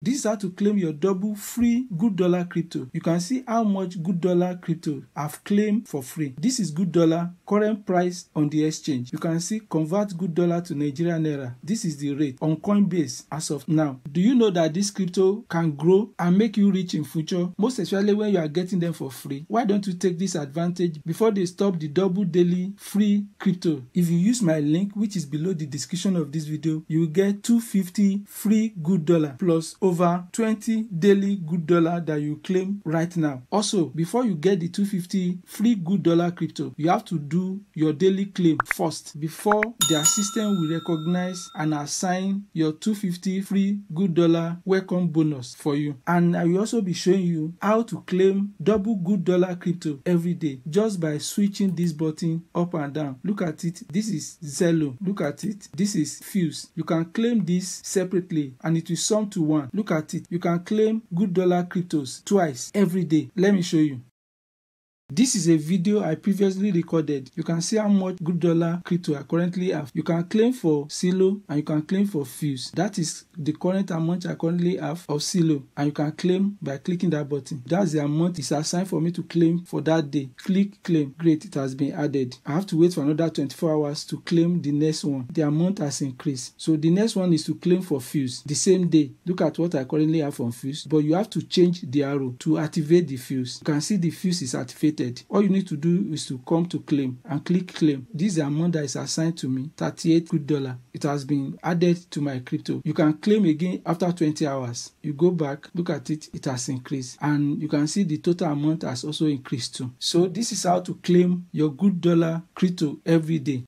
This is how to claim your double free GoodDollar crypto. You can see how much GoodDollar crypto I've claimed for free. This is GoodDollar current price on the exchange. You can see convert GoodDollar to Nigerian naira. This is the rate on Coinbase as of now. Do you know that this crypto can grow and make you rich in future? Most especially when you are getting them for free. Why don't you take this advantage before they stop the double daily free crypto? If you use my link, which is below the description of this video, you will get 250 free GoodDollar plus over 20 daily GoodDollar that you claim right now. Also, before you get the 250 free GoodDollar crypto, you have to do your daily claim first before their system will recognize and assign your 250 free GoodDollar welcome bonus for you. And I will also be showing you how to claim double GoodDollar crypto every day just by switching this button up and down. Look at it. This is Zello. Look at it. This is Fuse. You can claim this separately and it will sum to 1. Look at it. You can claim GoodDollar cryptos twice every day. Let me show you. This is a video I previously recorded. You can see how much GoodDollar crypto I currently have. You can claim for Silo and you can claim for Fuse. That is the current amount I currently have of Silo, and you can claim by clicking that button. That's the amount it's assigned for me to claim for that day. Click claim. Great, it has been added. I have to wait for another 24 hours to claim the next one. The amount has increased. So the next one is to claim for Fuse the same day. Look at what I currently have on Fuse, but you have to change the arrow to activate the Fuse. You can see the Fuse is activated. All you need to do is to come to claim and click claim. This is the amount that is assigned to me, 38 GoodDollar. It has been added to my crypto. You can claim again after 20 hours. You go back, look at it, it has increased. And you can see the total amount has also increased too. So this is how to claim your GoodDollar crypto every day.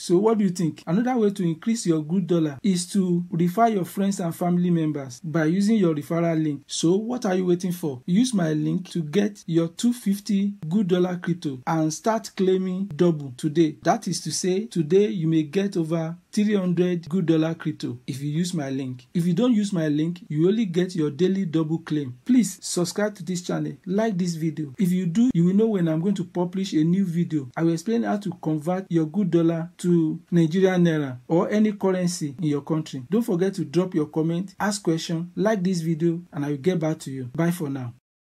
So what do you think? Another way to increase your GoodDollar is to refer your friends and family members by using your referral link. So what are you waiting for? Use my link to get your 250 GoodDollar crypto and start claiming double today. That is to say, today you may get over 300 GoodDollar crypto if you use my link. If you don't use my link, you only get your daily double claim. Please subscribe to this channel, like this video. If you do, you will know when I'm going to publish a new video. I will explain how to convert your GoodDollar to Nigerian naira or any currency in your country. Don't forget to drop your comment, ask questions, like this video, and I will get back to you. Bye for now.